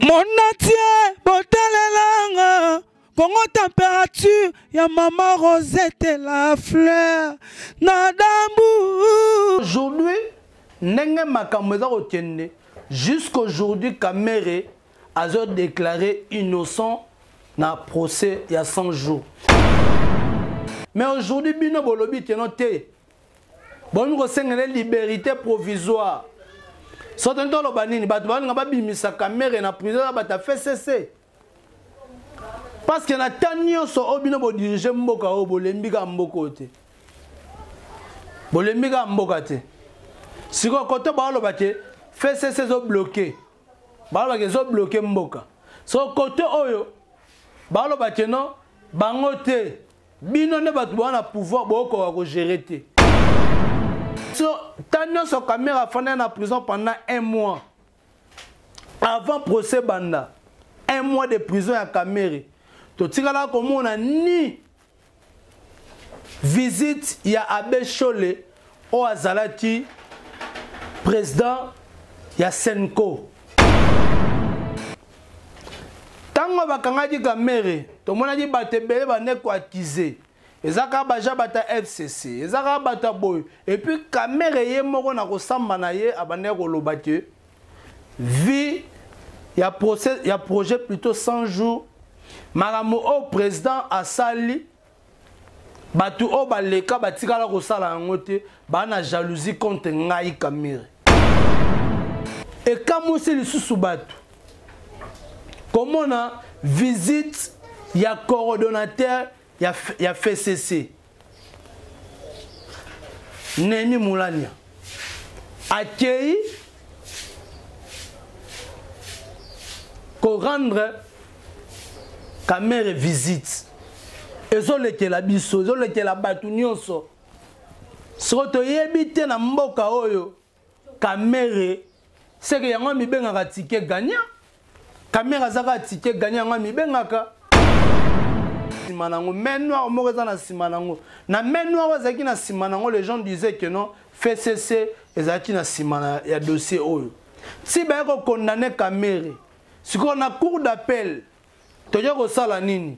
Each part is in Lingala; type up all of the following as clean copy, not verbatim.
Mon atier, botalelanga, Congo température, ya maman Rosette la fleur, nadambu. Aujourd'hui, nenge makamweza retienne. Jusqu'aujourd'hui, Kamere a déclaré innocent dans le procès il y a 100 jours. Mais aujourd'hui, bino bolobi tenote. Bon, nous avons une liberté provisoire. Sotent le banini, batouan ngaba bimisa Kamere na prison bata fait cesser. Parce que na tanyo so obino bo diriger mboka o bolembika mboko te. Bolembika mboka te. Si ko kote ba lo baté fait cesser zo bloqué. Ba lo zo bloqué mboka. So côté oyo ba lo baté non bango te. Bino ne batu na pouvoir boko ko gérer te. So tanyo so Kamere fana na prison pendant 1 mois. Avant procès banda. 1 mois de prison à Kamere. To tigala comme on a ni visite ya Abbé Cholé au Azalati président ya Senko. Tango bakanga di Kamere, to mona di batebele bane ko accuser. Ezaka baja bata FCC, ezaka bata boy. Et puis Kamere ye moko na ko samba na ye abane ko lobate. Vi ya procès ya projet plutôt 100 jours. Maramo au président Asali batu o baleka batikala ko sala ngote bana jalousie contre ngai Kamere. Et comme c'est le sous batu. Comment on a visite ya coordonnateur ya FCC. Neni Moulania. Accueilli ko rendre Kamere visite. Ezoleke la biso, ezoleke la batu nyonso. Soto yebite na mboka oyo Kamere c'est que yango mibengaka ticket gagnant. Kamere azaka ticket gagnant yango mibengaka. Simanango menwa omokeza na simanango. Na menwa ozaki na simanango les gens disaient que non, FCC ezaki na simana ya dossier oyo. Si ba ko condamner Kamere, si qu'on a cour d'appel Toyo sala nini?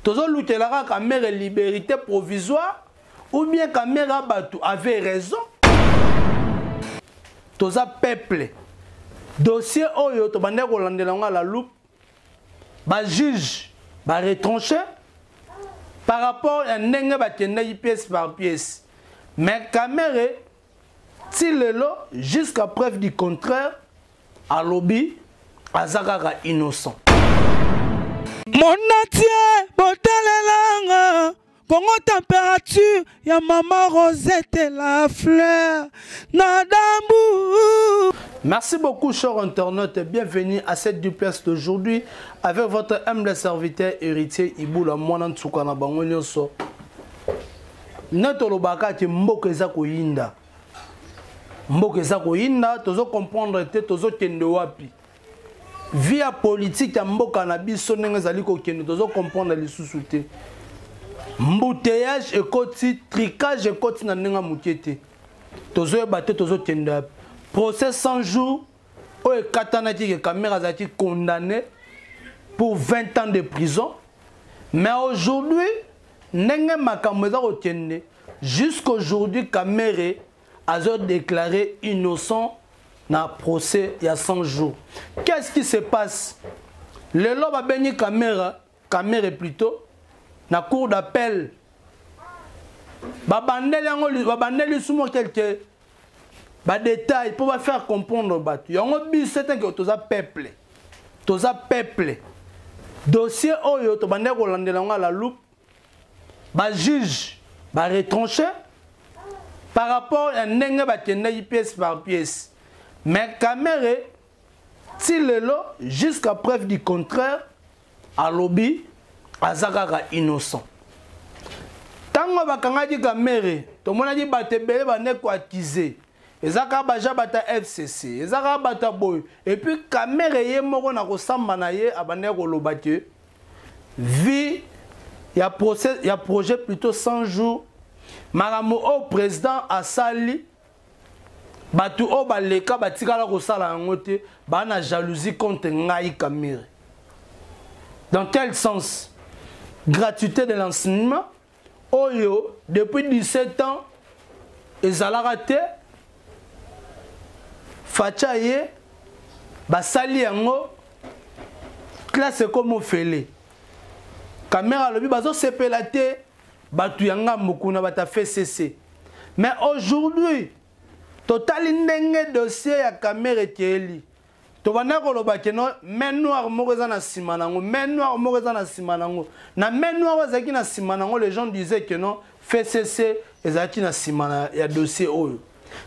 Tozo lutelaka Kamere liberté provisoire ou bien Kamere batu avait raison? Toza peuple. Dossier oyo to bande ko landela nga la loupe. Ba juge ba retranché par rapport à ndenge ba tenda pièce par pièce. Mais Kamere tilelo jusqu'à preuve du contraire à lobby azakaka innocent. Mon atier, botalelanga, Congo température, ya maman Rosette la fleur, nadambu. Merci beaucoup, chers internautes, et bienvenue à cette duplex d'aujourd'hui avec votre humble serviteur héritier Iboula Mwana Tsukana Bango Nyonso. Notre lobaka ti mboka eza koyinda. Mboka eza koyinda, tozo comprendre te tozo kende wapi. Via politique ya mboka na biso ndenge zali ko kende tozo comprendre lisusu te. Mbouteillage ekoti, tricage ekoti na ndenge mukete. Tozo ebate tozo kende. Procès 100 jours o ekatana ti ke Kamere azati condamné pour 20 ans de prison. Mais aujourd'hui, ndenge makambo eza ko kende, jusqu'aujourd'hui Kamere a déclaré innocent dans le procès il y a 100 jours. Qu'est-ce qui se passe? Le lobby a béni Kamere plutôt, dans la cour d'appel. Babandeli soumo quelques détails pour faire comprendre. Il y a un but certain que tu as peuple. Tu as peuple. Dossier oyo to bande ko landela la loupe. Ba juge ba retranché par rapport à ndenge ba tenda pièce par pièce. Mais Kamere tilelo jusqu'à preuve du contraire à lobby azakaka innocent. Tango bakanga di Kamere to mona di batebele bane ko accuser. Ezaka baja bata FCC, ezaka bata boy. Et puis Kamere ye moko na ko samba na ye abane ko lobate. Vi ya procès ya projet plutôt 100 jours. Maramo au président Asali Batu o baleka batikala ko sala ngote ba na jalousie contre ngai Kamere. Dans quel sens? Gratuité de l'enseignement. Oyo depuis 17 ans ezalaka te facha ye basali yango classe comme ofele. Kamera lobi bazo sepela te batu yanga mukuna bata fait cesser. Mais aujourd'hui total ndenge dossier ya Kamera tieli. To bana ko loba keno main noire moko za na sima nango, main noire moko za na sima nango. Na main noire zaki na sima nango, les gens disaient que non, fait cesser ezaki na sima ya dossier oyo.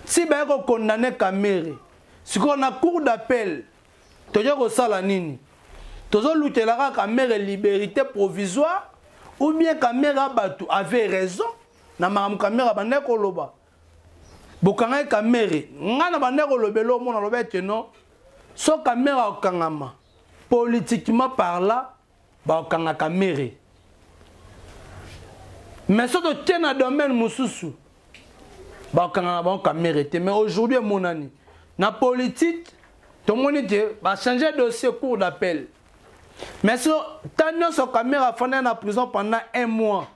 Si ba ko condamner Kamera, si qu'on a cour d'appel, to yo ko sala nini? Tozo lutelaka Kamera liberté provisoire ou bien Kamera batu avait raison na maram Kamera bana ko loba. Bokanga Kamera, ngana bana ko lobelo mona lobete non. So Kamera okangama politiquement parlant ba okanga Kamera. Mais so to tena domaine mususu ba okanga ba Kamera te. Mais aujourd'hui mon ami na politique tout le monde dit ba changer dossier cour d'appel. Mais so tano so Kamera fondé na prison pendant 1 mois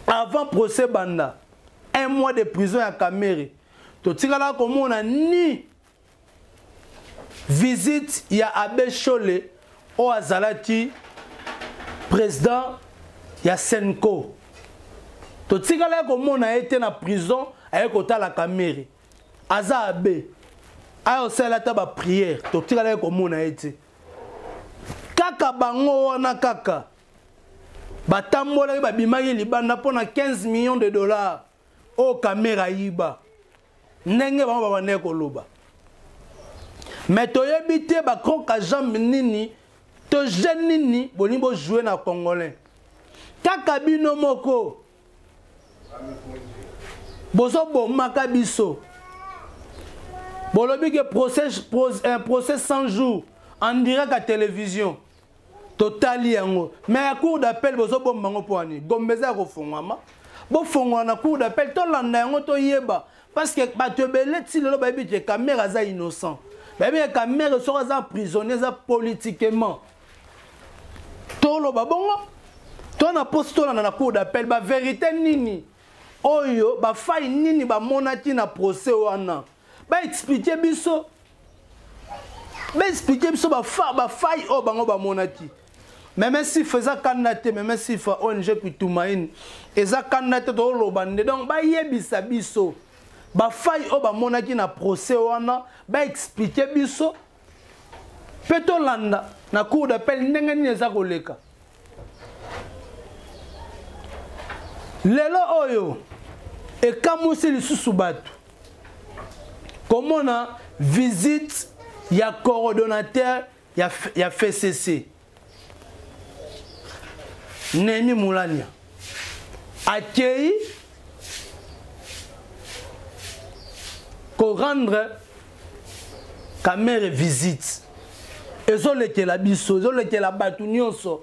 avant procès banda. 1 mois de prison à Kamera. To tikala ko mona ni visite ya Abbé Cholé au Azalati président ya Senko. To tikala ko mona été na prison avec la Kamera. Aza Abbé ayo sala ta ba prière. To tikala ko mona été. Kaka bango wana kaka. Batambola ba bimaki libanda pona 15 millions de dollars au Kamera yiba. Nenge bango ba ne ko loba. Mais tu as habité ba kroka jambe nini to jeune nini bolimbo jouer na congolais kaka bino moko bozo bomaka biso bolobi que procès 100 jours en direct à télévision total yango mais à cour d'appel bozo bombango poani gombeza ko fongwama bo fongwa na cour d'appel to landa yango to yeba parce que ba te belé ti lelo ba bi que Kamera za innocent. Mais Kamera sera prisonnier politiquement. Tolo babongo. Ton apostole na cour d'appel ba vérité nini. Oyo ba fay nini ba monati na procès wana. Ba expliquer biso. Ba expliquer biso ba fay o bango ba monati. Même si faisait candidaté, même si fa ONG Pitumaine, eza candidaté to lo bande donc ba yebisa biso. Ba faille o ba monaki na procès wana ba expliquer biso peto landa na cour d'appel ndenge ni eza koleka lelo oyo e kamusi lisusu batu komona visite ya coordonnateur ya FCC Neni Moulania accueilli pour rendre Kamera visite. Ezoleke la biso, ezoleke la batu nyonso.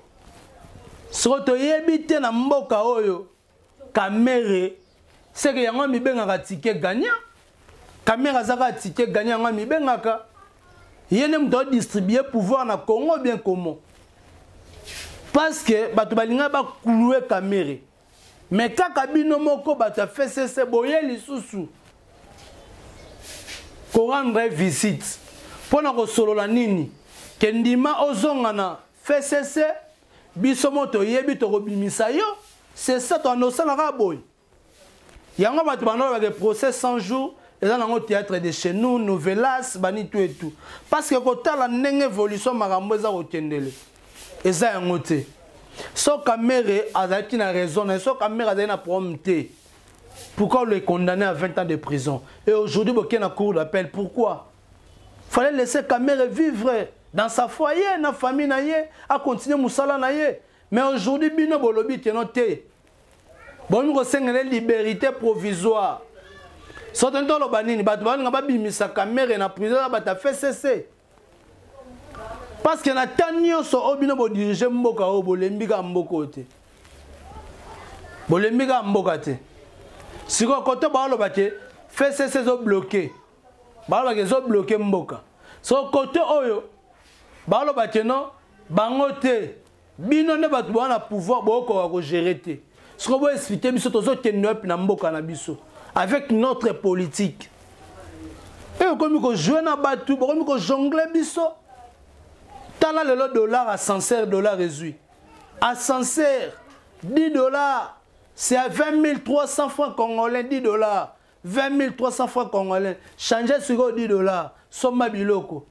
Soto yebite na mboka oyo Kamera c'est que yango mibengaka ticket gagnant. Kamera zaka ticket gagnant yango mibengaka. Yene mto distribuer pouvoir na Congo bien comment. Parce que batu balinga ba kuluwe Kamera. Mais kaka bino moko bata fait cesse boye lisusu. Pour rendre visite pour na kosolola nini kendima ozongana fait cesse biso moto yebi to kobimisa yo c'est ça ton osana raboy yango batu bana ba procès 100 jours et dans le théâtre de chez nous novelas bani tout et tout parce que kotala ndenge évolution makambo za kokendele eza yango te so Kamera azaki na raison so Kamera azaki na problème te. Pourquoi le condamner à 20 ans de prison? Et aujourd'hui, il y a un cour d'appel. Pourquoi? Il fallait laisser Kamera vivre dans sa foyer, dans sa famille, à continuer Moussala. Mais aujourd'hui, il y a un lobby qui est noté. Bon, nous avons une liberté provisoire. Si on a un Kamera dans la prison, on a fait cesser. Parce qu'il y a un tannion sur le diriger Mboka, Bolembika Mbokote. Bolembika Mbokate. Si vous avez fait c'est bloqué balo ba bloqué mboka so côté oyo balo ba teno bangote bino ne ba na pouvoir boko ko gérer te ce qu'on va expliquer biso tozo tenop na mboka na biso avec notre politique et comme ko jouer na batu comme ko jongler biso tala le dollar à sincère dollar réduit à sincère $10 c'est à 20 300 francs congolais 10 $. 20 300 francs congolais. Changer sur $10. Somme biloko.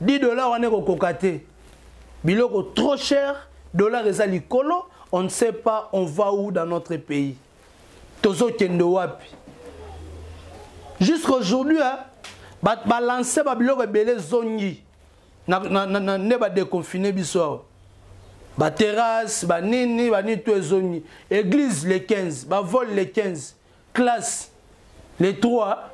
$10 on est au kokate. Biloko trop cher. Dollar est à l'icolo. On ne sait pas on va où dans notre pays. Tozo kendo wapi. Jusqu'aujourd'hui, balancer biloko belé zongi. Ne ba déconfiner biso. Ba terrasse, ba nini to zongi. Église les 15, ba vol les 15. Classe les 3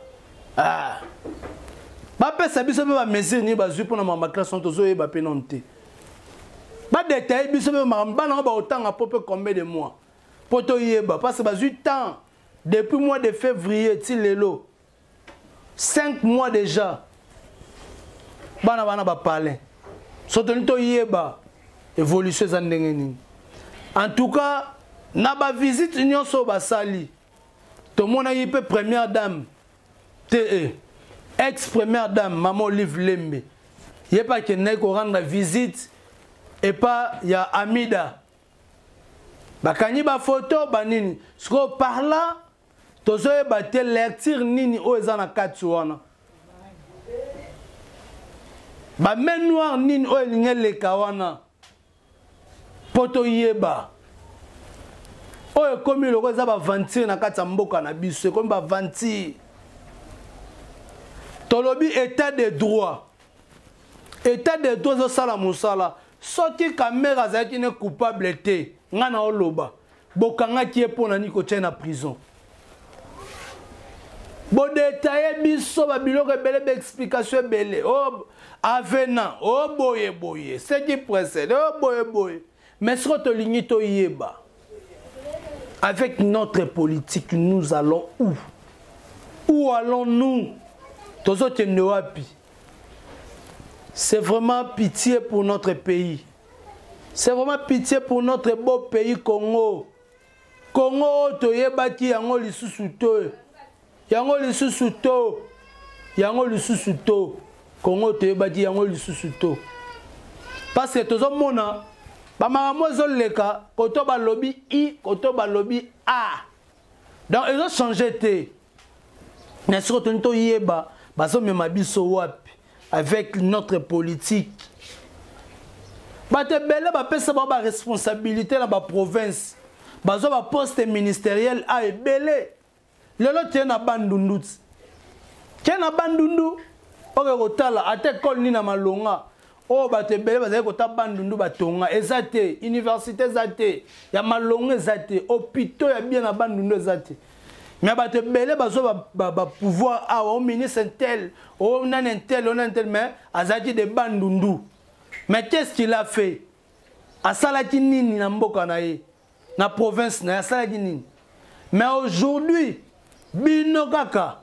ba pesa biso ba mesure ni ba zui pour na ma classe on tozo e ba penonté ba détail biso ba na ba autant à peu combien de mois poto yeba parce que ba zui temps depuis mois de février ti lelo 5 mois déjà bana ba parler soto to yeba évolution za ndenge nini en tout cas na ba visite union so ba sali tout le monde a eu première dame, ex-première dame, maman Olive Lembe. Il n'y a pas que n'est qu'on rendre visite et pas il y a Amida. Bakani ba photo banini. Ce qu'on parle là, tout ça ba tel lecture nini o ezana katsuana. Ba men noir nini o elingel le kawana. Poto yeba. Oye comme le rose va ventir na kati mboka na biso comme va ventir tolobi état de droit zo sala musala soki caméra za ki ne coupable te ngana oloba bokanga ki epona ni ko tena prison bo détailler biso ba biloko belé be explication belé oh avenant oh boye c'est qui précède oh boye mais ce que to lingi to yeba. Avec notre politique, nous allons où? Où allons-nous? C'est vraiment pitié pour notre pays. C'est vraiment pitié pour notre beau pays Congo. Congo, toyebaki yango lisusu to. Yango lisusu to. Yango lisusu to. Congo toyebaki yango lisusu to. Parce que tozomona bamamamozo leka koto ba lobby I koto ba lobby A. Donc ils ont changé te. Mais ce que tu yeba baso mema biso wapi avec notre politique. Bate bele ba pesa ba responsabilité na ba province. Baso ba poste ministériel a ebele. Lelo tiena bandundu. Tiena bandundu. Oke kotala ate kol ni na malonga. Oh bate bele bazali kota bandundu batonga ezate université zate ya malonga ezate hôpitaux ya bien na bandundu ezate. Mais bate bele bazo ba pouvoir a au ministre tel au nan tel mais azati de bandundu. Mais qu'est-ce qu'il a fait? Asalaki nini na mboka na ye na province na asalaki nini? Mais aujourd'hui bino kaka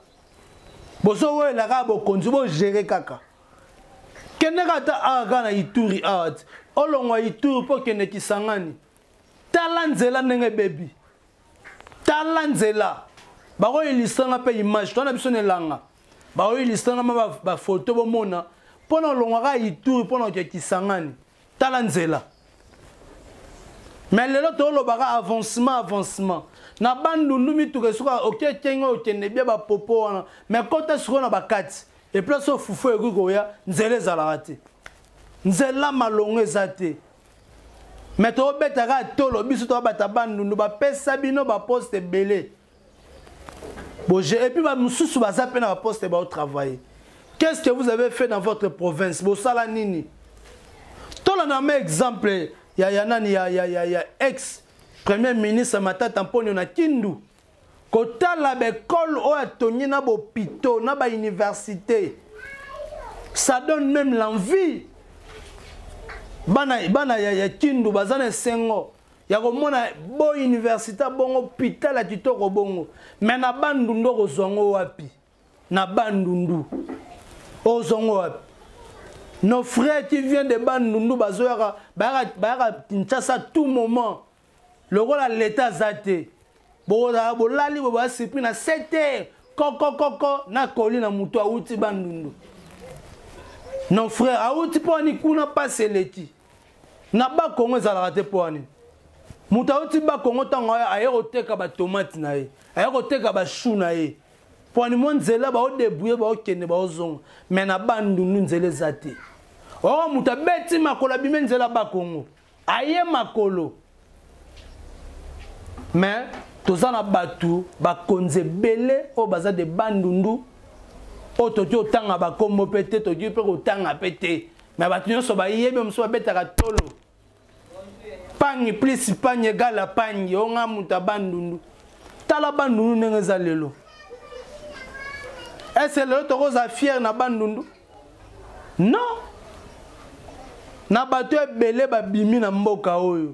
boso we la ka bo konzi bo gérer kaka. Kenekata aga na Ituri art olongwa Ituri po kene kisangani talanzela nenge baby talanzela bako ilisanga pe image tona biso ne langa bako ilisanga ba photo bo mona pona olongwa ka Ituri pona ke kisangani talanzela. Mais lelo to lo baka avancement na bandundu mituke suka oke kengo okene bia ba popo wana mais kota suko na bakati. Et plus au foufou et goya, nzele zalarate. Nzela malongo ezate. Mais to betara tolo biso to bata bandundu ba pesa bino ba poste belé. Boje et puis ba mususu ba zape na ba poste ba au travail. Qu'est-ce que vous avez fait dans votre province? Bo sala nini? To la na exemple ya ex premier ministre Matata Mponyo na Kindu. Kota la bécole ou atoni na bo pito na ba université. Ça donne même l'envie. Bana ya Kindu bazana sengo. ya komona bo université bongo hôpital ya kitoko bongo mais na bandundu kozongo wapi na bandundu ozongo wapi nos frères qui viennent de bandundu bazoyaka bayaka Kinshasa tout moment lokola l'état zate bolali boba sipri na 7h koko na koli na mutu auti bandundu nos frères auti poni kuna paseleti na ba Kongo ezalaka te poni mutu auti ba Kongo tango aye koteka ba tomate na ye aye koteka ba chou na ye poni mo nzela ba odebouye ba okende ba ozonga mais na bandundu nzela zate o mutu abeti makolo bime nzela ba Kongo aye makolo mais tozana batu bakonze belé o baza de bandundu o toti otanga bakombo pete toti pe otanga pete mais batu nyonso bayebi mso betaka tolo pangi plus pangi égale pangi onga muta bandundu tala bandundu ndenge lelo est-ce lelo tokoza fier na bandundu non na batu ebele babimi na mboka oyo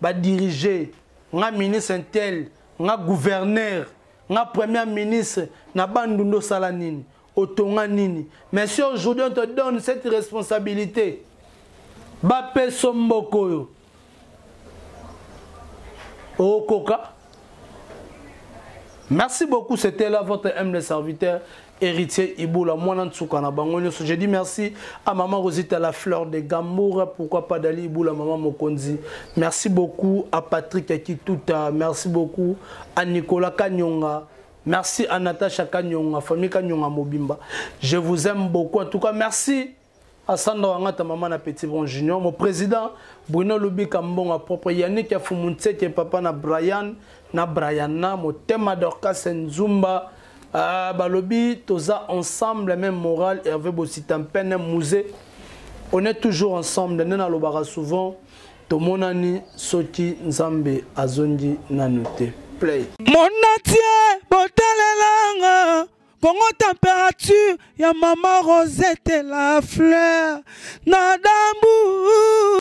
ba diriger nga ministre intel nga gouverneur nga premier ministre na bandundu sala nini otonga nini mais si aujourd'hui on te donne cette responsabilité ba peso mboko yo okoka. Merci beaucoup, c'était là votre humble serviteur héritier Iboula Mwana Ntsukana Bangonyo. Je dis merci à maman Rosita la fleur de Gamoura, pourquoi pas d'Ali Iboula maman Mokonzi. Merci beaucoup à Patrick Akituta, merci beaucoup à Nicolas Kanyonga, merci à Natacha Kanyonga, famille Kanyonga Mobimba. Je vous aime beaucoup, en tout cas merci à Sandra Wangata maman na Petit Bon Junior, mon président Bruno Lubi Kambonga propre Yannick Yafumunse qui papa na Brian na Brianna, mon thème Dorcas Nzumba. Balobi, toza ensemble, la même morale, Hervé Bossitampen, musée. On est toujours ensemble, nena lobara souvent. Tomonani Soti Nzambe Azondi Nanote. Play. Mon atier, botalelanga. Congo température, ya maman Rosette la fleur. Nadambu.